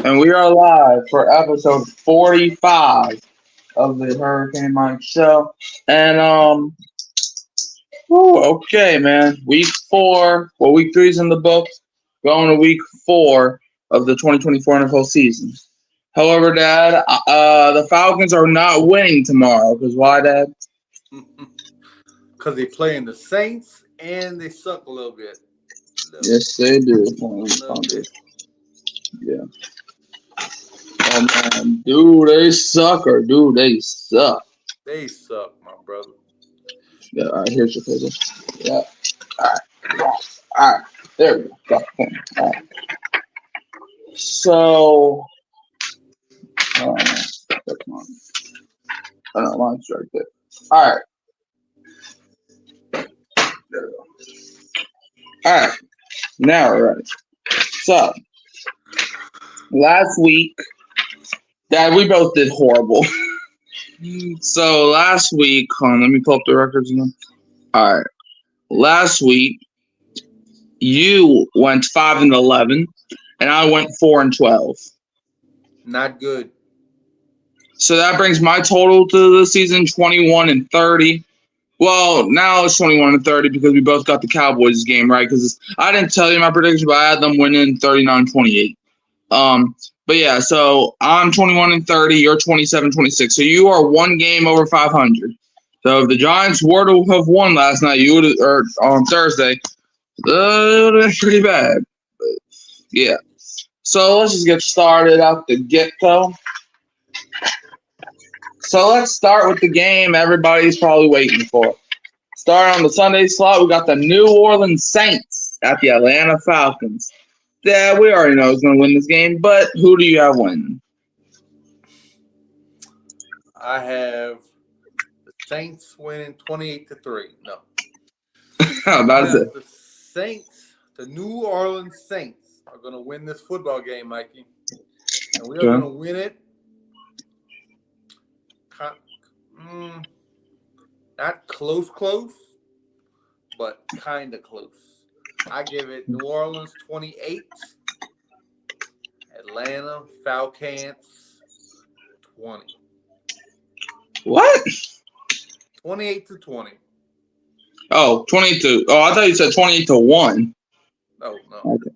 And we are live for episode 45 of the Hurricane Mike Show. And okay, man. Week 4, well, week 3 is in the books. Going to week 4 of the 2024 NFL season. However, Dad, the Falcons are not winning tomorrow. Because why, Dad? Because they playing the Saints and they suck a little bit. Yes, they do. Yeah. Oh, man. Do they suck or do they suck? They suck, my brother. Yeah, all right, here's your paper. Yeah. All right. There we go. All right. So, that's mine. Oh, no, mine's right there. All right. There we go. All right. Now we're ready. So, last week, Dad, we both did horrible. So, last week, hold on, let me pull up the records again. All right. Last week, you went 5-11, and I went 4-12. Not good. So that brings my total to the season 21-30. Well, now it's 21-30 because we both got the Cowboys game right. Because I didn't tell you my prediction, but I had them winning 39-28. But yeah, so I'm 21-30. You're 27-26. So you are one game over 500. So if the Giants were to have won last night, you would have, or on Thursday, it would have been pretty bad. But yeah. So let's just get started out the get-go. So let's start with the game everybody's probably waiting for. Starting on the Sunday slot, we got the New Orleans Saints at the Atlanta Falcons. Yeah, we already know who's going to win this game, but who do you have winning? I have the Saints winning 28-3. No. That's it. The Saints, the New Orleans Saints, are going to win this football game, Mikey. And we are going to win it. Not close, but kind of close. I give it New Orleans 28, Atlanta Falcons 20. What? 28-20. Oh, 22. Oh, I thought you said 28-1. No. Okay.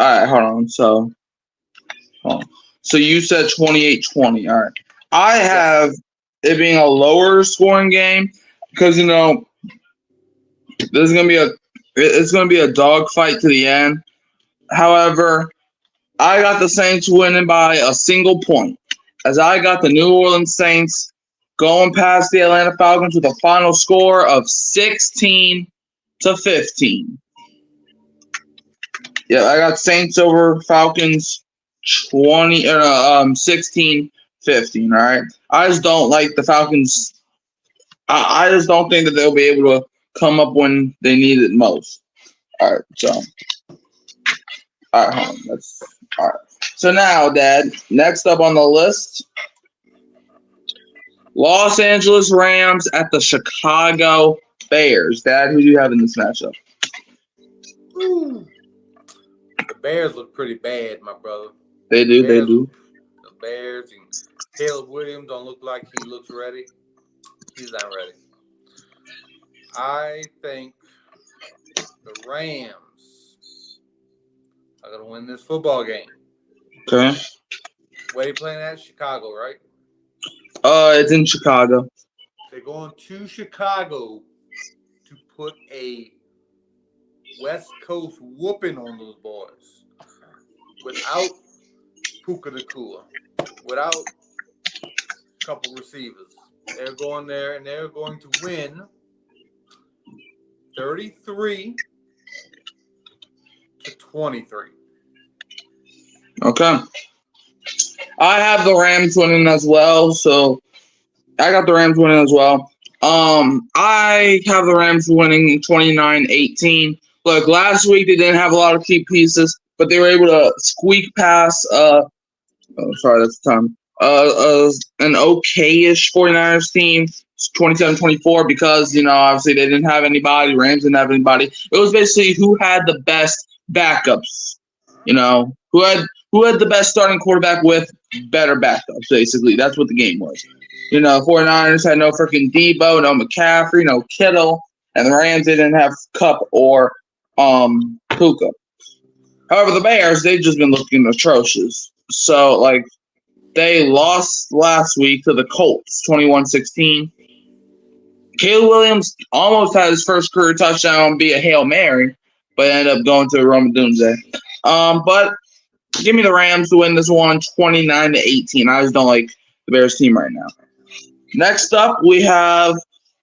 All right, hold on. So you said 28-20. All right. I have it being a lower scoring game because it's gonna be a dogfight to the end. However, I got the Saints winning by a single point, as I got the New Orleans Saints going past the Atlanta Falcons with a final score of 16-15. Yeah, I got Saints over Falcons 16-15. All right. I just don't like the Falcons. I just don't think that they'll be able to come up when they need it most. All right. So, all right. Hold on. All right. So now, Dad, next up on the list, Los Angeles Rams at the Chicago Bears. Dad, who do you have in this matchup? Ooh. The Bears look pretty bad, my brother. They do. The Bears and Caleb Williams don't look like he looks ready. He's not ready. I think the Rams are going to win this football game. Okay. Where are you playing at? Chicago, right? It's in Chicago. They're going to Chicago to put a West Coast whooping on those boys without Puka Nacua, without a couple receivers. They're going there and they're going to win 33-23. Okay. I have the Rams winning as well, so I got the Rams winning as well. I have the Rams winning 29-18. Look, last week they didn't have a lot of key pieces, but they were able to squeak past that's the time. An okay-ish 49ers team, 27-24, because, obviously they didn't have anybody. Rams didn't have anybody. It was basically who had the best backups, who had who had the best starting quarterback with better backups, basically. That's what the game was. 49ers had no freaking Debo, no McCaffrey, no Kittle, and the Rams didn't have Kupp or Puka. However, the Bears, they've just been looking atrocious. So, they lost last week to the Colts, 21-16. Caleb Williams almost had his first career touchdown be a Hail Mary, but ended up going to a Roman Doomsday. But give me the Rams to win this one, 29-18. I just don't like the Bears team right now. Next up, we have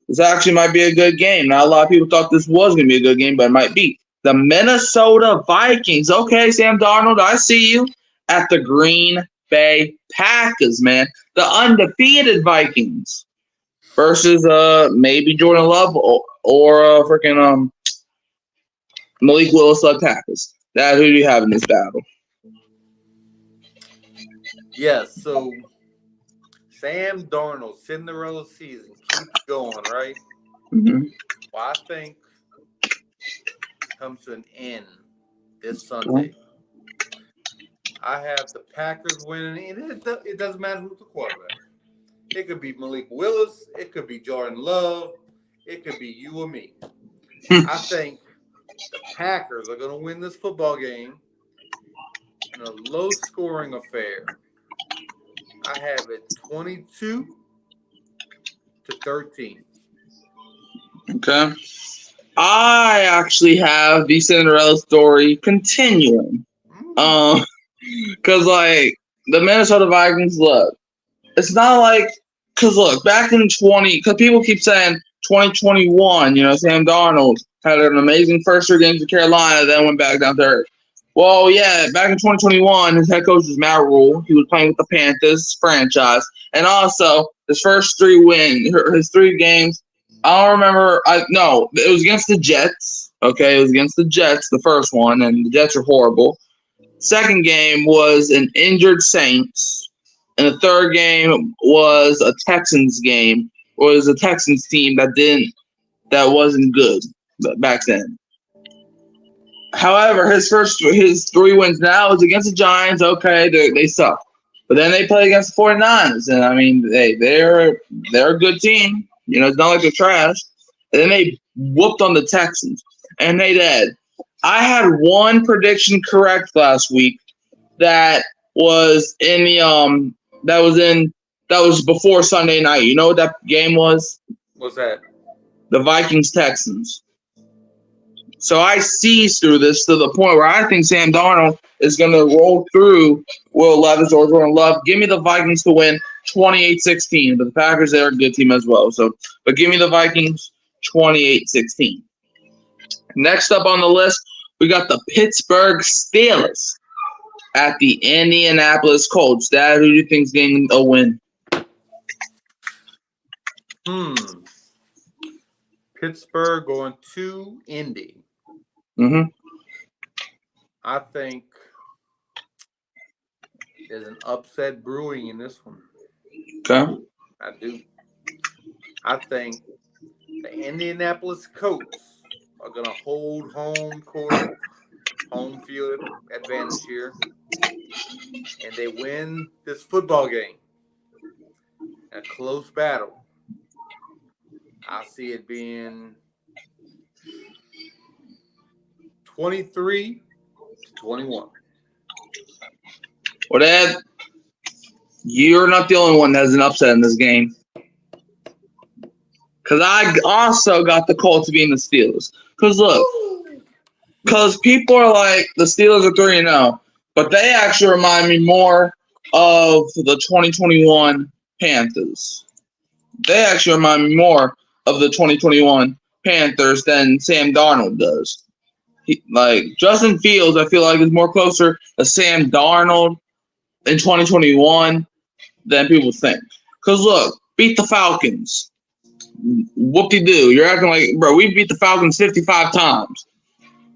this actually might be a good game. Not a lot of people thought this was going to be a good game, but it might be. The Minnesota Vikings. Okay, Sam Darnold, I see you. At the Green Bay Packers, man. The undefeated Vikings versus maybe Jordan Love or freaking Malik Willis Packers. Who do you have in this battle? Yes, so Sam Darnold, Cinderella season, keeps going, right? Mm-hmm. Well, I think it comes to an end this Sunday. I have the Packers winning, and it doesn't matter who's the quarterback. It could be Malik Willis. It could be Jordan Love. It could be you or me. I think the Packers are going to win this football game in a low-scoring affair. I have it 22-13. Okay. I actually have the Cinderella story continuing. Because, the Minnesota Vikings, look, it's not because, look, back in because people keep saying 2021, Sam Darnold had an amazing first 3 games with Carolina, then went back down to earth. Well, yeah, back in 2021, his head coach was Matt Rule. He was playing with the Panthers franchise. And also, his first 3 wins, his 3 games, I don't remember. No, it was against the Jets. Okay, it was against the Jets, the first one, and the Jets are horrible. Second game was an injured Saints. And the third game was a Texans game. Or it was a Texans team that wasn't good back then. However, his 3 wins now is against the Giants. Okay, they suck. But then they play against the 49ers. And, I mean, they're a good team. It's not like they're trash. And then they whooped on the Texans. And they did. I had one prediction correct last week that was in the that was before Sunday night. You know what that game was? What's that? The Vikings-Texans. So I seized through this to the point where I think Sam Darnold is going to roll through Will Levis or Jordan Love. Give me the Vikings to win 28-16. But the Packers, they're a good team as well. But give me the Vikings 28-16. Next up on the list, we got the Pittsburgh Steelers at the Indianapolis Colts. Dad, who do you think is getting a win? Pittsburgh going to Indy. Mm-hmm. I think there's an upset brewing in this one. Okay. I do. I think the Indianapolis Colts are going to hold home field advantage here, and they win this football game. A close battle. I see it being 23-21. Well, Dad, you're not the only one that has an upset in this game. Because I also got the Colts being the Steelers. Because people are like, the Steelers are 3-0. But they actually remind me more of the 2021 Panthers. They actually remind me more of the 2021 Panthers than Sam Darnold does. Justin Fields, I feel like, is more closer to Sam Darnold in 2021 than people think. Because, look, beat the Falcons. Whoop-de-doo. You're acting like, bro, we beat the Falcons 55 times.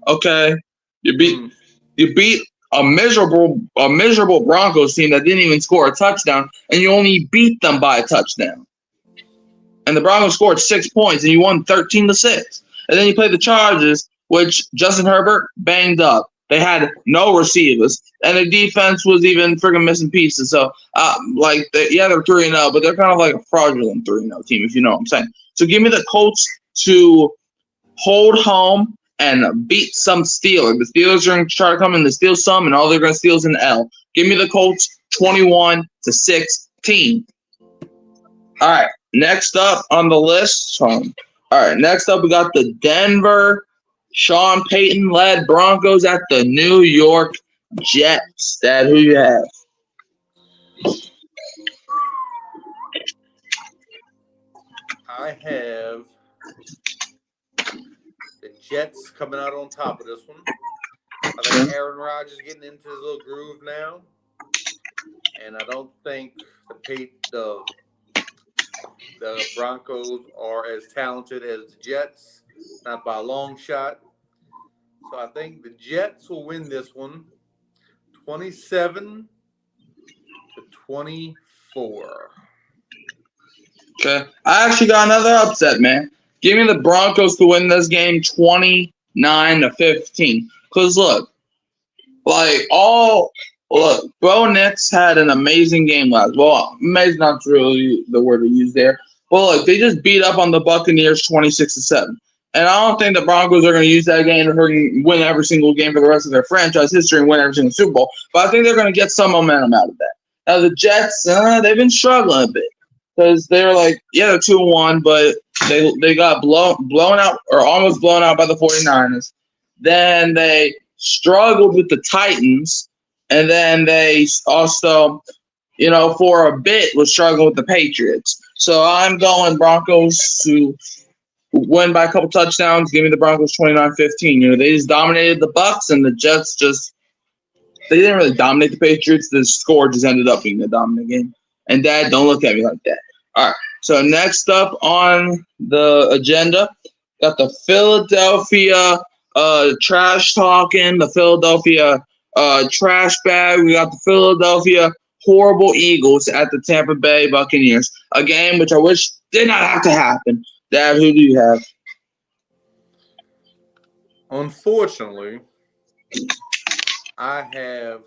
Okay? You beat a miserable Broncos team that didn't even score a touchdown, and you only beat them by a touchdown. And the Broncos scored 6 points, and you won 13-6. And then you play the Chargers, which Justin Herbert banged up. They had no receivers, and the defense was even freaking missing pieces. So, they're 3-0, but they're kind of like a fraudulent 3-0 team, if you know what I'm saying. So, give me the Colts to hold home and beat some Steelers. The Steelers are going to try to come in to steal some, and all they're going to steal is an L. Give me the Colts 21-16. All right, next up on the list. Next up we got the Denver Sean Payton led Broncos at the New York Jets. Dad, who you have? I have the Jets coming out on top of this one. I think Aaron Rodgers getting into his little groove now, and I don't think the Broncos are as talented as the Jets, not by a long shot. So I think the Jets will win this one, 27-24. Okay, I actually got another upset, man. Give me the Broncos to win this game, 29-15. Cause look, Bo Nix had an amazing game last. Well, amazing not really the word to use there. Well, look, they just beat up on the Buccaneers 26-7. And I don't think the Broncos are going to use that game to win every single game for the rest of their franchise history and win every single Super Bowl. But I think they're going to get some momentum out of that. Now, the Jets, they've been struggling a bit because they're they're 2-1, but they got blown out or almost blown out by the 49ers. Then they struggled with the Titans, and then they also, for a bit was struggling with the Patriots. So I'm going Broncos to win by a couple touchdowns. Give me the Broncos 29-15. They just dominated the Bucs, and the Jets they didn't really dominate the Patriots. The score just ended up being a dominant game. And Dad, don't look at me like that. All right. So next up on the agenda, got the Philadelphia trash talking, the Philadelphia trash bag. We got the Philadelphia horrible Eagles at the Tampa Bay Buccaneers. A game which I wish did not have to happen. Dad, who do you have? Unfortunately, I have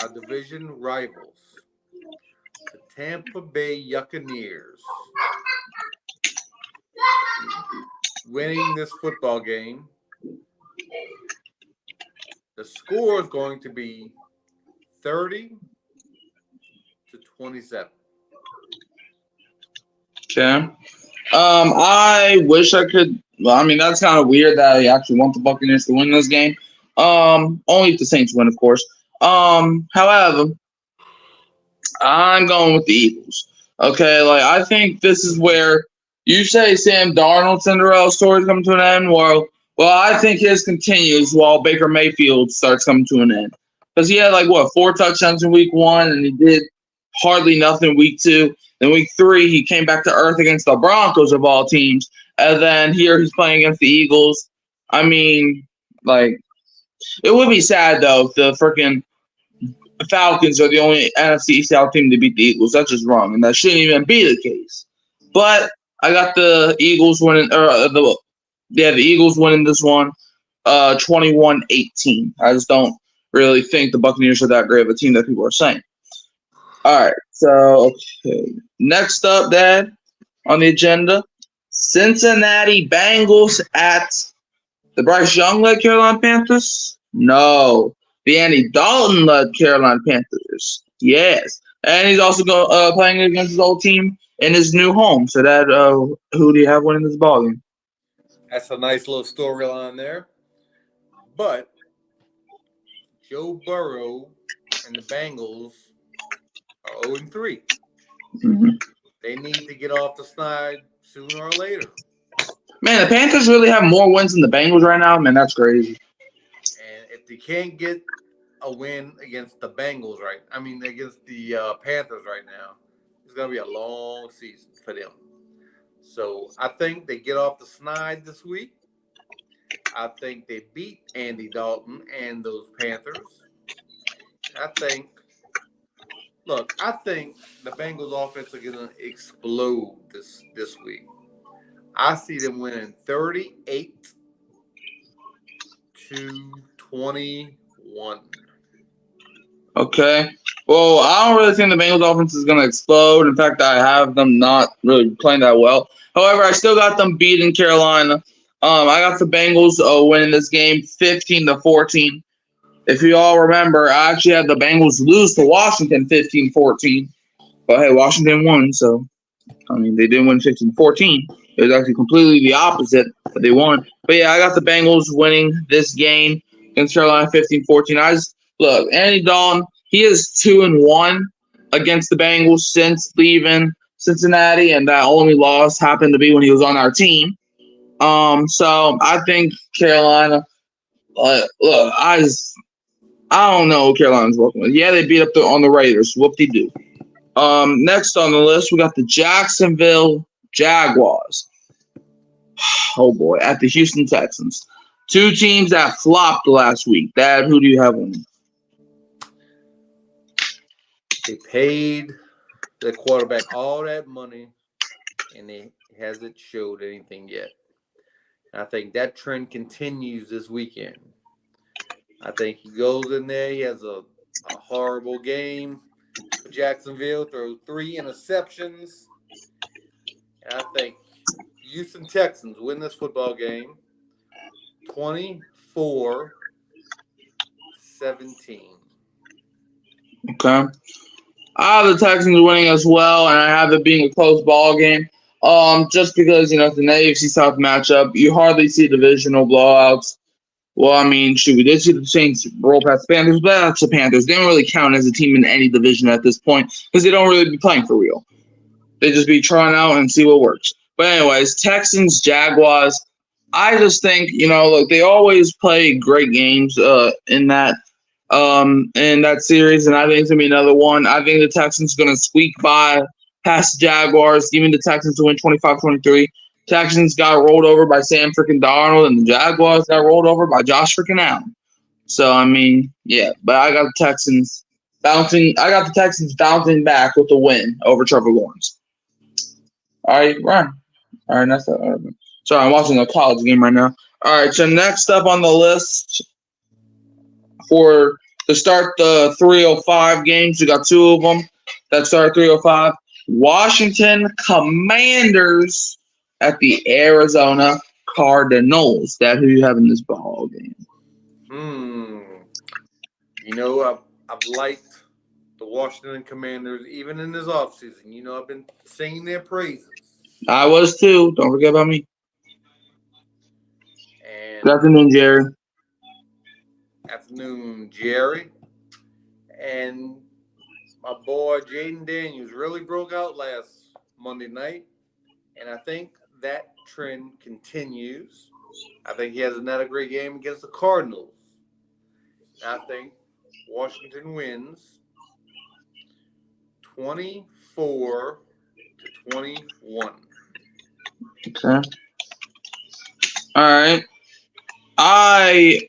our division rivals, the Tampa Bay Buccaneers, winning this football game. The score is going to be 30-27. Okay. I wish I could. Well, I mean, that's kind of weird that I actually want the Buccaneers to win this game. Only if the Saints win, of course. However, I'm going with the Eagles. Okay, I think this is where you say Sam Darnold Cinderella story is coming to an end. Well, I think his continues while Baker Mayfield starts coming to an end. Because he had 4 touchdowns in week 1, and he did hardly nothing week 2. Then week 3, he came back to earth against the Broncos of all teams. And then here he's playing against the Eagles. I mean, it would be sad, though, if the freaking Falcons are the only NFC East South team to beat the Eagles. That's just wrong, and that shouldn't even be the case. But I got the Eagles winning, the Eagles winning this one, 21-18. I just don't really think the Buccaneers are that great of a team that people are saying. All right, so next up, Dad, on the agenda, Cincinnati Bengals at the Bryce Young-led Carolina Panthers. No, the Andy Dalton-led Carolina Panthers. Yes, and he's also playing against his old team in his new home. So that who do you have winning this ballgame? That's a nice little storyline there. But Joe Burrow and the Bengals are 0-3. Mm-hmm. They need to get off the snide sooner or later. Man, the Panthers really have more wins than the Bengals right now. Man, that's crazy. And if they can't get a win against the Bengals, against the Panthers right now, it's going to be a long season for them. So I think they get off the snide this week. I think they beat Andy Dalton and those Panthers. I think the Bengals offense are going to explode this week. I see them winning 38-24. 21. Okay. Well, I don't really think the Bengals offense is going to explode. In fact, I have them not really playing that well. However, I still got them beating Carolina. I got the Bengals winning this game 15-14. If you all remember, I actually had the Bengals lose to Washington 15-14. But hey, Washington won, so I mean they didn't win 15-14. It was actually completely the opposite, but they won. But yeah, I got the Bengals winning this game against Carolina 15-14. I just look, Andy Dalton, he is 2-1 against the Bengals since leaving Cincinnati, and that only loss happened to be when he was on our team. So I think Carolina. Look, I don't know what Carolina's working with. Yeah, they beat up on the Raiders. Whoop-de-doo. Next on the list, we got the Jacksonville Jaguars. Oh boy, at the Houston Texans. Two teams that flopped last week. Dad, who do you have on? They paid the quarterback all that money, and it hasn't showed anything yet. And I think that trend continues this weekend. I think he goes in there, he has a horrible game for Jacksonville, throws 3 interceptions. And I think Houston Texans win this football game 24-17. Okay. I have the Texans winning as well, and I have it being a close ball game. Just because, it's an AFC South matchup, you hardly see divisional blowouts. Well, I mean, shoot, we did see the Saints roll past the Panthers, but that's the Panthers. They don't really count as a team in any division at this point because they don't really be playing for real. They just be trying out and see what works. But anyways, Texans, Jaguars, I just think, look, they always play great games in that series, and I think it's going to be another one. I think the Texans are going to squeak by past the Jaguars, giving the Texans to win 25-23. Texans got rolled over by Sam freaking Darnold, and the Jaguars got rolled over by Josh freaking Allen. So, I mean, yeah, but I got the Texans bouncing back with the win over Trevor Lawrence. All right, Ryan. All right, that's that. Sorry, I'm watching a college game right now. All right, so next up on the list to start the 305 games, we got 2 of them that start 305. Washington Commanders at the Arizona Cardinals. That who you have in this ball game? I've liked the Washington Commanders even in this offseason. I've been singing their praises. I was too. Don't forget about me. And good afternoon, Jerry. Afternoon, Jerry. And my boy Jaden Daniels really broke out last Monday night, and I think that trend continues. I think he has another great game against the Cardinals. And I think Washington wins 24-21. Okay. All right. I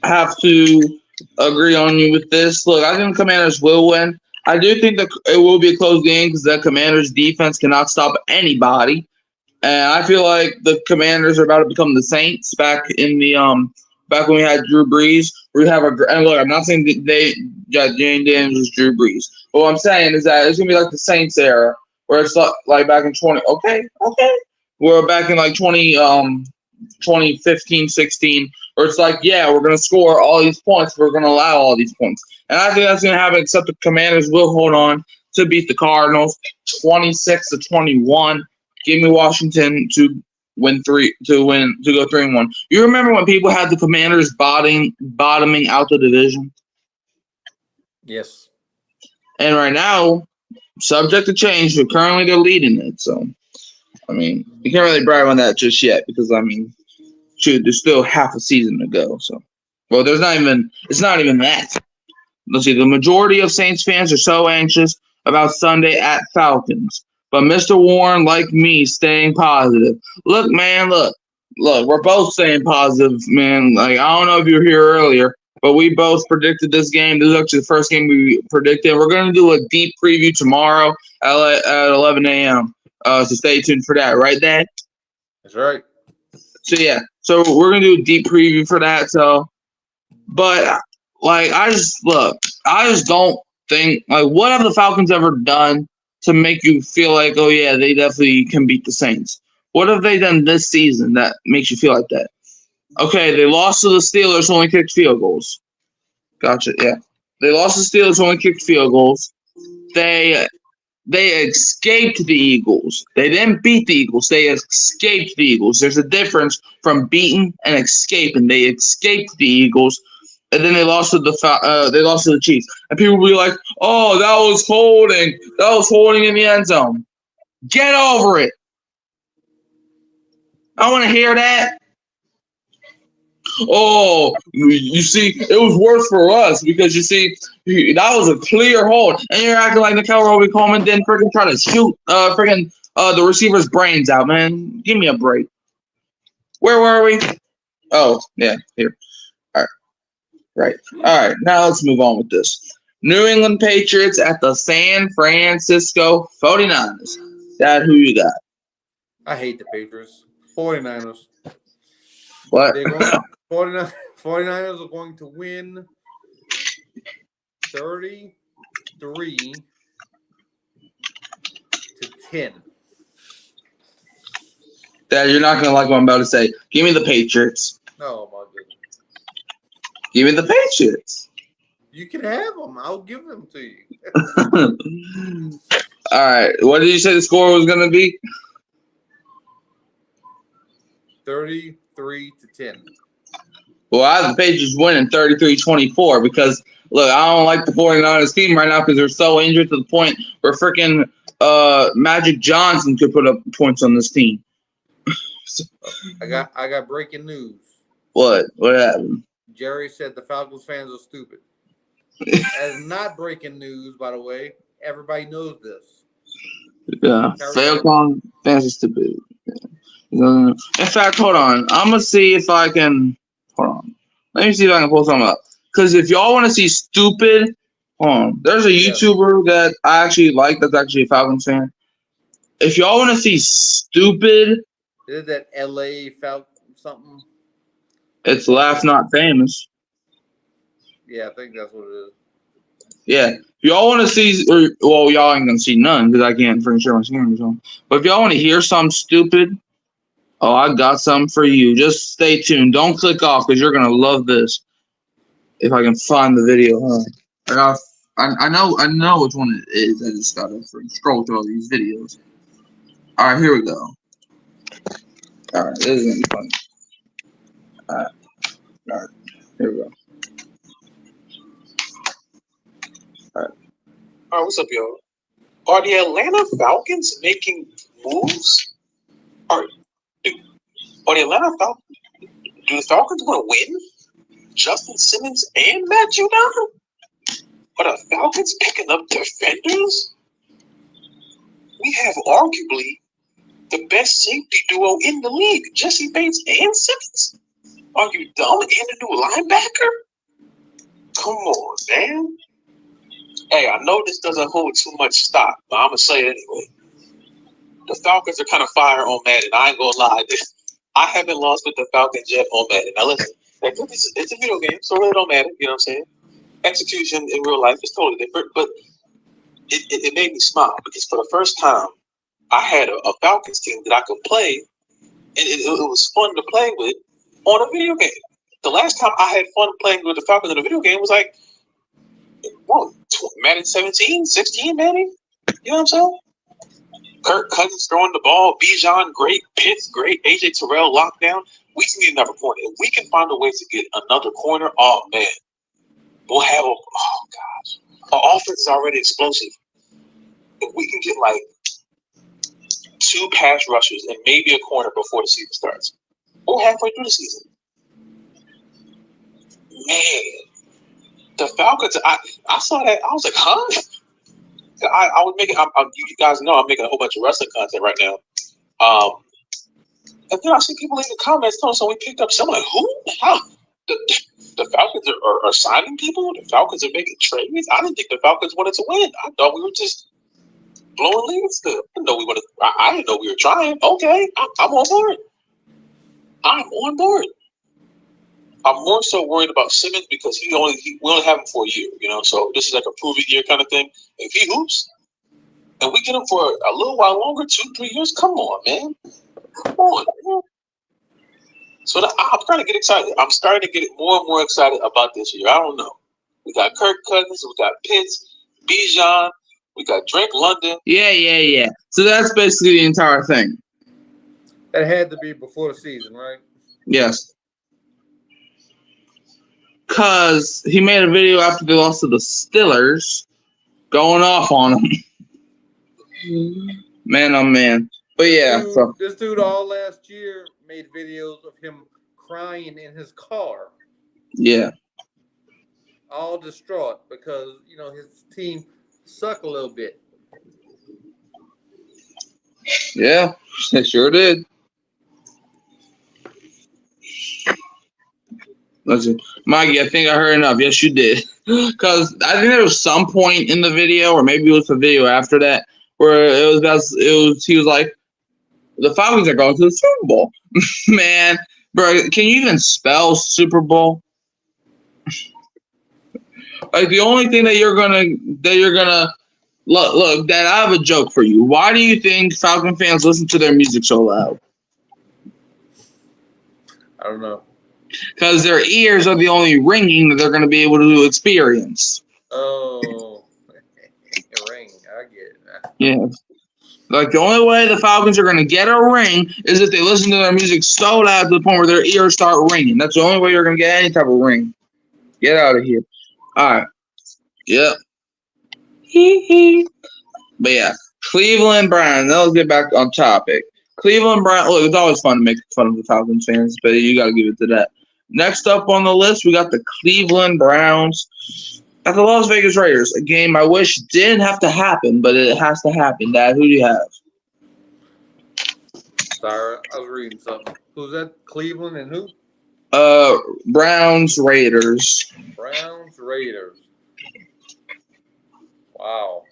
have to agree on you with this. Look, I think the Commanders will win. I do think that it will be a close game because the Commanders' defense cannot stop anybody. And I feel like the Commanders are about to become the Saints back in the back when we had Drew Brees. We have and look, I'm not saying that Jane Daniels was Drew Brees. But what I'm saying is that it's gonna be like the Saints era where it's like back in 20. Okay. We're back in like 2015, 16, where it's like, yeah, we're going to score all these points. We're going to allow all these points. And I think that's going to happen, except the Commanders will hold on to beat the Cardinals 26-21. Give me Washington to go 3-1. You remember when people had the Commanders bottoming out the division? Yes. And right now, subject to change, but currently they're leading it. So, I mean, you can't really brag on that just yet because, I mean, shoot, there's still half a season to go. So, well, it's not even that. Let's see, the majority of Saints fans are so anxious about Sunday at Falcons. But Mr. Warren, like me, staying positive. Look, man, look, we're both staying positive, man. Like, I don't know if you were here earlier, but we both predicted this game. This is actually the first game we predicted. We're going to do a deep preview tomorrow at 11 a.m. So stay tuned for that, right, Dad? That's right. So, yeah. So we're going to do a deep preview for that. So, But like, I just don't think like what have the Falcons ever done to make you feel like, oh yeah, they definitely can beat the Saints? What have they done this season that makes you feel like that? Okay, they lost to the Steelers, only kicked field goals. Gotcha. Yeah, they lost to the Steelers, only kicked field goals. They they escaped the Eagles. They didn't beat the Eagles. They escaped the Eagles. There's a difference from beating and escaping. They escaped the Eagles, and then they lost to the Chiefs. And people will be like, "Oh, that was holding. That was holding in the end zone." Get over it. I want to hear that. Oh, you see, it was worse for us because you see, that was a clear hold, and you're acting like Nickel Roby Coleman didn't freaking try to shoot the receiver's brains out, man. Give me a break. Where were we? Oh, yeah, here. All right, right. All right, now let's move on with this. New England Patriots at the San Francisco 49ers. Dad, who you got? I hate the Patriots. 49ers. What? They're going 49ers are going to win 33-10. Dad, you're not gonna like what I'm about to say. Give me the Patriots. Oh my goodness. Give me the Patriots. You can have them. I'll give them to you. All right. What did you say the score was going to be? 33-10. Well, I have the Patriots winning 33-24 because, look, I don't like the 49ers team right now because they're so injured to the point where freaking Magic Johnson could put up points on this team. I got breaking news. What? What happened? Jerry said the Falcons fans are stupid. As not breaking news, by the way. Everybody knows this. Yeah. Falcon fans are stupid. In fact, hold on. I'm going to see if I can. Hold on. Let me see if I can pull something up. Because if y'all want to see stupid, hold on. There's a YouTuber that I actually like that's actually a Falcons fan. If y'all want to see stupid, is that LA Falcon something? It's Laugh Not Famous. Yeah, I think that's what it is. Yeah. If y'all want to see, well, y'all ain't going to see none because I can't freaking share my screen or something. But if y'all want to hear something stupid, oh, I got something for you. Just stay tuned. Don't click off because you're going to love this. If I can find the video, huh? I know which one it is. I just got to scroll through all these videos. All right, here we go. All right, this is going to be funny. All right, here we go. All right, what's up, y'all? Are the Atlanta Falcons making moves? Do the Falcons want to win? Justin Simmons and Matt Judon? Are the Falcons picking up defenders? We have arguably the best safety duo in the league, Jesse Bates and Simmons. Are you dumb and a new linebacker? Come on, man. Hey, I know this doesn't hold too much stock, but I'm going to say it anyway. The Falcons are kind of fire on Madden. I ain't going to lie. I haven't lost with the Falcons yet on Madden. Now, listen, it's a video game, so it really don't matter. You know what I'm saying? Execution in real life is totally different, but it made me smile because for the first time, I had a Falcons team that I could play, and it was fun to play with on a video game. The last time I had fun playing with the Falcons in a video game was like, Madden 17, 16, maybe? You know what I'm saying? Kirk Cousins throwing the ball, Bijan great, Pitts great, AJ Terrell lockdown. We can get another corner. If we can find a way to get another corner, oh man, we'll have our offense is already explosive. If we can get like 2 pass rushers and maybe a corner before the season starts, we're halfway through the season. Man, the Falcons. I saw that. I was like, huh? I was making. You guys know I'm making a whole bunch of wrestling content right now. And then I see people in the comments telling us, so we picked up someone. Who? How? The Falcons are signing people. The Falcons are making trades. I didn't think the Falcons wanted to win. I thought we were just blowing leads. I didn't know we wanted. I didn't know we were trying. Okay, I'm on board. I'm on board. I'm more so worried about Simmons because we only have him for a year, so this is like a prove-it year kind of thing. If he hoops and we get him for a little while longer, 2-3 years, come on, man. Come on, man. So I'm starting to get excited. I'm starting to get more and more excited about this year. I don't know. We got Kirk Cousins, we got Pitts, Bijan, we got Drake London. Yeah. So that's basically the entire thing. That had to be before the season, right? Yes. Because he made a video after they lost to the Steelers, going off on him. Man, oh man. But yeah. This dude all last year made videos of him crying in his car. Yeah. All distraught because, his team suck a little bit. Yeah, it sure did. Listen, Mikey, I think I heard enough. Yes, you did. Because I think there was some point in the video, or maybe it was the video after that, where he was like, the Falcons are going to the Super Bowl. Man, bro, can you even spell Super Bowl? Like, the only thing that you're gonna look, Dad, I have a joke for you. Why do you think Falcon fans listen to their music so loud? I don't know. Because their ears are the only ringing that they're going to be able to experience. Oh, ring. I get it. Yeah. Like, the only way the Falcons are going to get a ring is if they listen to their music so loud to the point where their ears start ringing. That's the only way you're going to get any type of ring. Get out of here. All right. Yep. But yeah, Cleveland Browns. Now let's get back on topic. Cleveland Browns. Look, it's always fun to make fun of the Falcons fans, but you got to give it to that. Next up on the list, we got the Cleveland Browns at the Las Vegas Raiders. A game I wish didn't have to happen, but it has to happen. Dad, who do you have? Sorry, I was reading something. Who's that? Cleveland and who? Browns Raiders. Browns Raiders. Wow.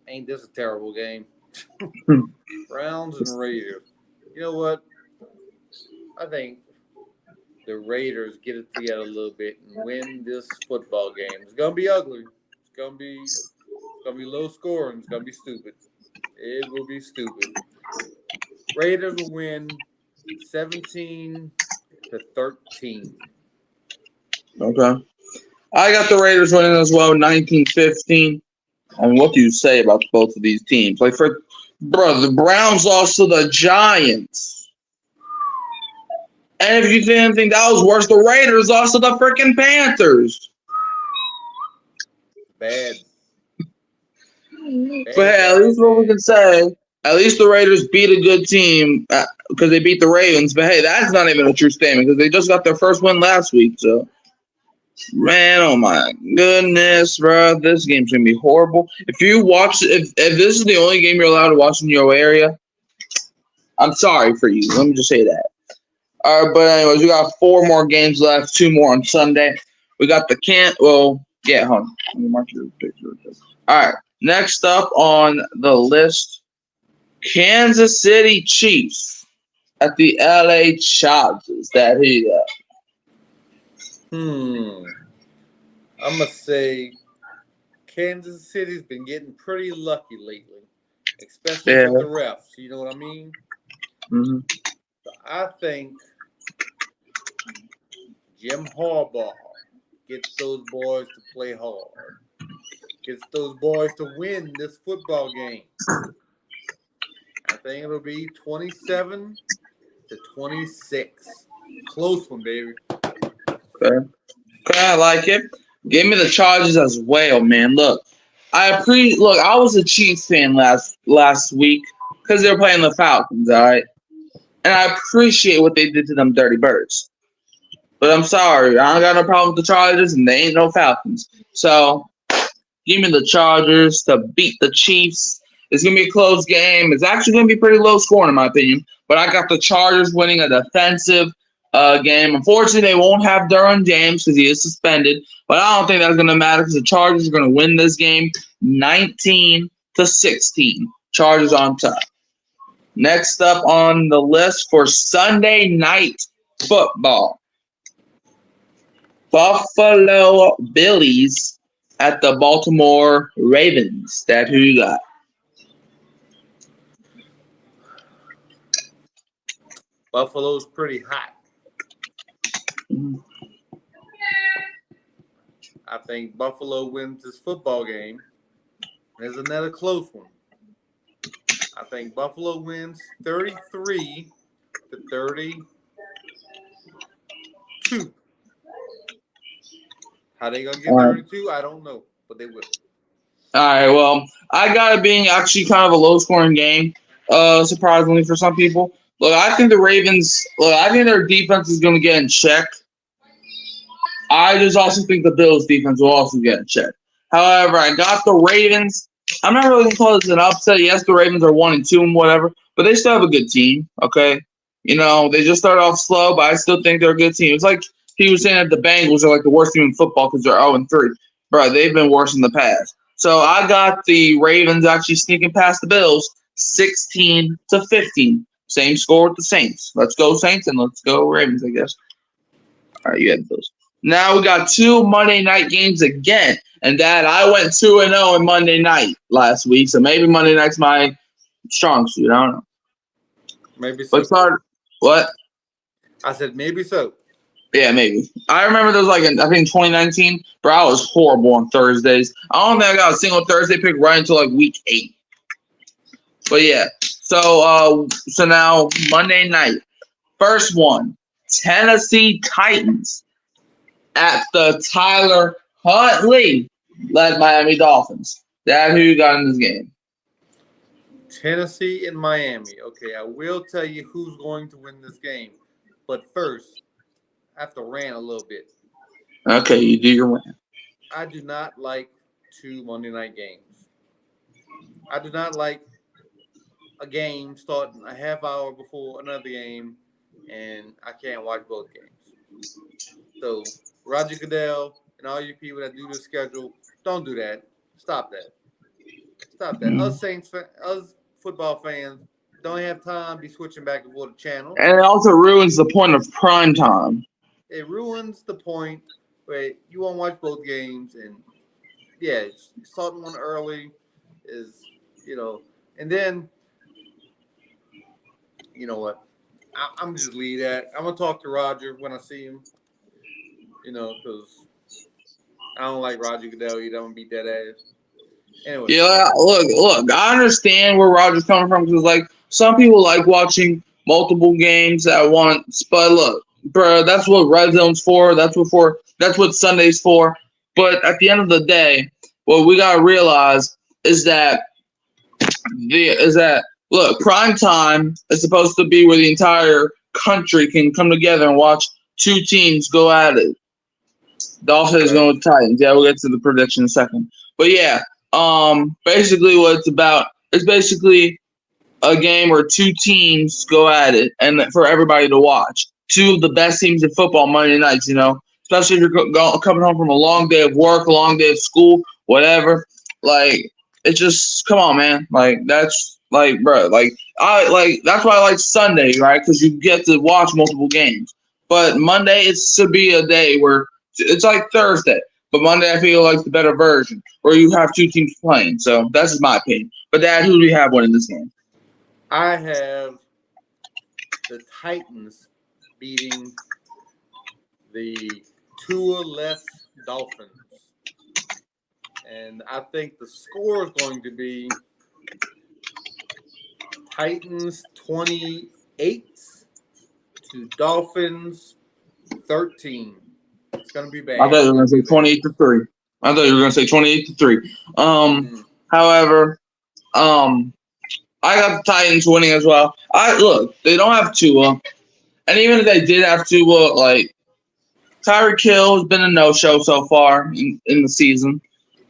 Ain't this a terrible game? Browns and Raiders. You know what? I think the Raiders get it together a little bit and win this football game. It's gonna be ugly. It's gonna be low scoring. It's gonna be stupid. It will be stupid. Raiders will win 17-13. Okay. I got the Raiders winning as well, 19-15. I mean, what do you say about both of these teams? Like, the Browns lost to the Giants. And if you didn't think that was worse, the Raiders lost to the freaking Panthers. Bad. But hey, at least what we can say, at least the Raiders beat a good team because they beat the Ravens. But hey, that's not even a true statement because they just got their first win last week. So, man, oh my goodness, bro, this game's gonna be horrible. If this is the only game you're allowed to watch in your area, I'm sorry for you. Let me just say that. But anyways, we got 4 more games left, 2 more on Sunday. We got hold on. Let me mark your picture. All right, next up on the list, Kansas City Chiefs at the LA Chargers. That who you got? I'm gonna say Kansas City's been getting pretty lucky lately, especially with the refs. You know what I mean? Mm-hmm. So I think Jim Harbaugh gets those boys to play hard, gets those boys to win this football game. I think it'll be 27-26. Close one, baby. Okay, I like it. Give me the Chargers as well, man. Look, I was a Chiefs fan last week because they were playing the Falcons, all right? And I appreciate what they did to them Dirty Birds. But I'm sorry, I don't got no problem with the Chargers, and they ain't no Falcons. So, give me the Chargers to beat the Chiefs. It's going to be a close game. It's actually going to be pretty low scoring, in my opinion. But I got the Chargers winning a defensive game. Unfortunately, they won't have Derwin James because he is suspended. But I don't think that's going to matter because the Chargers are going to win this game 19-16. Chargers on top. Next up on the list for Sunday night football. Buffalo Billies at the Baltimore Ravens. That who you got? Buffalo's pretty hot. I think Buffalo wins this football game. There's another close one. I think Buffalo wins 33-32. How they gonna get 32? I don't know, but they will. All right. Well, I got it being actually kind of a low-scoring game. Surprisingly for some people. Look, I think the Ravens. Look, I think their defense is going to get in check. I just also think the Bills' defense will also get in check. However, I got the Ravens. I'm not really going to call this an upset. Yes, the Ravens are 1-2 and whatever, but they still have a good team. Okay, they just started off slow, but I still think they're a good team. It's like he was saying that the Bengals are like the worst team in football because they're 0-3. Bro, they've been worse in the past. So I got the Ravens actually sneaking past the Bills, 16-15. Same score with the Saints. Let's go Saints and let's go Ravens, I guess. All right, you had those. Now we got 2 Monday night games again. And Dad, I went 2-0 in Monday night last week, so maybe Monday night's my strong suit. I don't know. Maybe so. But start what? I said maybe so. Yeah, maybe. I remember there was I think 2019, bro, I was horrible on Thursdays. I don't think I got a single Thursday pick right until week 8. But yeah. So now Monday night. First one, Tennessee Titans at the Tyler Huntley led Miami Dolphins. Dad, who you got in this game? Tennessee and Miami. Okay, I will tell you who's going to win this game. But first, I have to rant a little bit. Okay, you do your rant. I do not like 2 Monday night games. I do not like a game starting a half hour before another game, and I can't watch both games. So, Roger Goodell and all you people that do the schedule, don't do that. Stop that. Stop that. Us football fans don't have time to be switching back and forth the channel. And it also ruins the point of prime time. It ruins the point where you won't watch both games, and yeah, starting one early is, and then, you know what? I'm just leave that. I'm gonna talk to Roger when I see him, because I don't like Roger Goodell either. I'm gonna beat that ass. Anyway. Yeah, look. I understand where Roger's coming from because some people like watching multiple games at once. But look, bro, that's what Red Zone's for. That's what Sunday's for. But at the end of the day, what we gotta realize is that look, prime time is supposed to be where the entire country can come together and watch 2 teams go at it. Dolphins going with Titans. Yeah, we'll get to the prediction in a second. But yeah, basically what it's about is basically a game where 2 teams go at it and for everybody to watch. 2 of the best teams in football Monday nights, especially if you're coming home from a long day of work, a long day of school, whatever. It's just, come on, man. That's bro, that's why I like Sunday, right? Because you get to watch multiple games. But Monday, it should be a day where it's like Thursday. But Monday, I feel like the better version, where you have 2 teams playing. So that's just my opinion. But Dad, who do you have winning this game? I have the Titans beating the Tua-less Dolphins. And I think the score is going to be Titans 28 to Dolphins 13. It's going to be bad. I thought you were going to say 28-3. I thought you were going to say 28-3. However, I got the Titans winning as well. Look, they don't have Tua. And even if they did have Tua, Tyreek Hill has been a no-show so far in the season.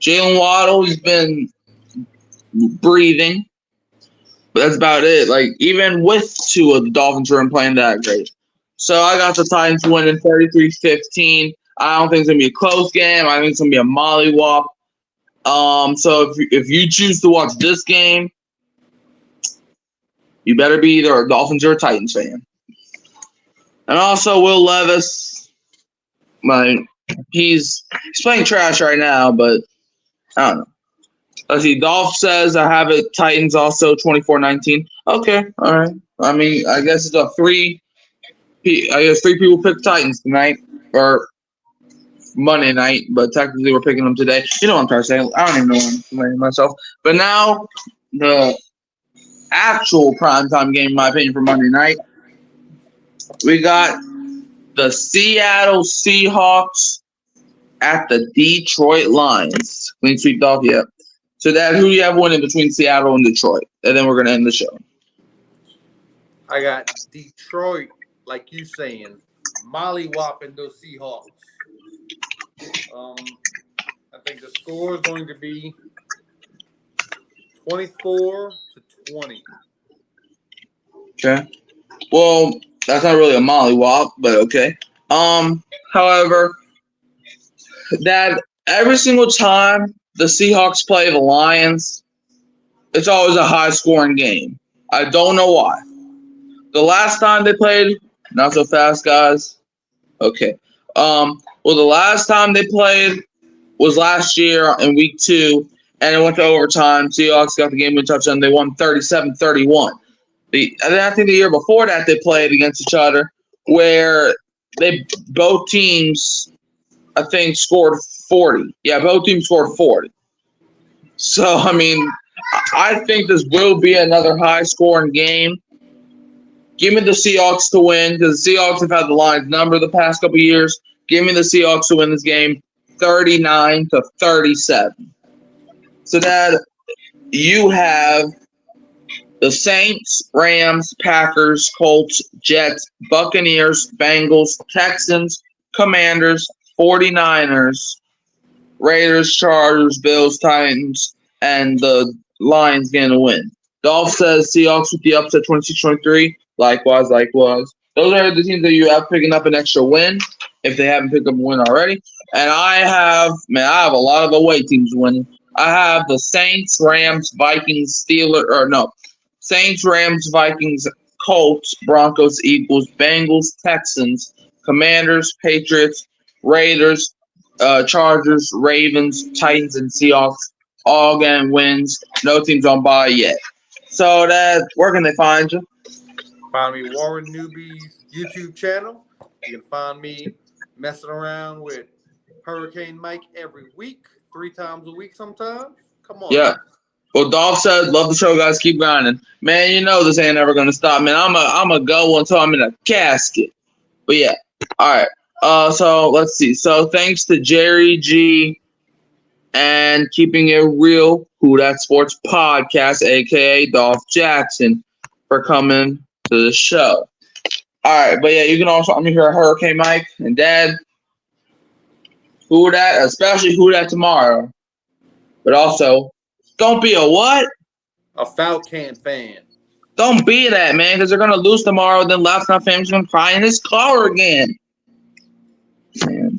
Jalen Waddle has been breathing. But that's about it. Even with Tua, the Dolphins weren't playing that great. So I got the Titans winning 33-15. I don't think it's going to be a close game. I think it's going to be a mollywop. So if you choose to watch this game, you better be either a Dolphins or a Titans fan. And also Will Levis. He's playing trash right now, but I don't know. Let's see. Dolph says I have it. Titans also 24-19. Okay, all right. I mean, I guess it's three people picked Titans tonight or Monday night, but technically we're picking them today. You know what I'm trying to say? I don't even know what I'm explaining myself. But now the actual primetime game, in my opinion, for Monday night, we got the Seattle Seahawks at the Detroit Lions. Clean sweep, Dolph, yeah. So who do you have winning between Seattle and Detroit? And then we're going to end the show. I got Detroit, like you saying, molly-whopping those Seahawks. I think the score is going to be 24-20. Okay. Well, that's not really a mollywop, but okay. However, that every single time the Seahawks play the Lions, it's always a high-scoring game. I don't know why. The last time they played, not so fast, guys. Okay. Well, the last time they played was last year in week 2, and it went to overtime. Seahawks got the game-winning touchdown. They won 37-31. And then I think the year before that they played against each other, where both teams, I think, scored 40. Yeah, both teams scored 40. So, I mean, I think this will be another high-scoring game. Give me the Seahawks to win because the Seahawks have had the Lions number the past couple years. Give me the Seahawks to win this game 39-37. So that you have the Saints, Rams, Packers, Colts, Jets, Buccaneers, Bengals, Texans, Commanders, 49ers, Raiders, Chargers, Bills, Titans, and the Lions getting a win. Dolph says Seahawks with the upset 26-23. Likewise. Those are the teams that you have picking up an extra win if they haven't picked up a win already. And I have a lot of away teams winning. I have the Saints, Rams, Vikings, Saints, Rams, Vikings, Colts, Broncos, Eagles, Bengals, Texans, Commanders, Patriots, Raiders, Chargers, Ravens, Titans, and Seahawks all getting wins. No teams on bye yet. So where can they find you? Find me Warren Newby's YouTube channel. You can find me messing around with Hurricane Mike every week, 3 times a week sometimes. Come on. Yeah. Well, Dolph said, love the show, guys. Keep grinding. Man, you know this ain't ever going to stop, man. I'm a go until I'm in a casket. But, yeah. All right. So, let's see. So, thanks to Jerry G and Keeping It Real, Who That Sports Podcast, a.k.a. Dolph Jackson, for coming to the show. All right. But, yeah, you can also hear Hurricane Mike and Dad. Who that, especially Who That tomorrow. But also, don't be a what? A Falcon fan. Don't be that, man, because they're going to lose tomorrow. Then Last Night Family's going to cry in his car again. Man.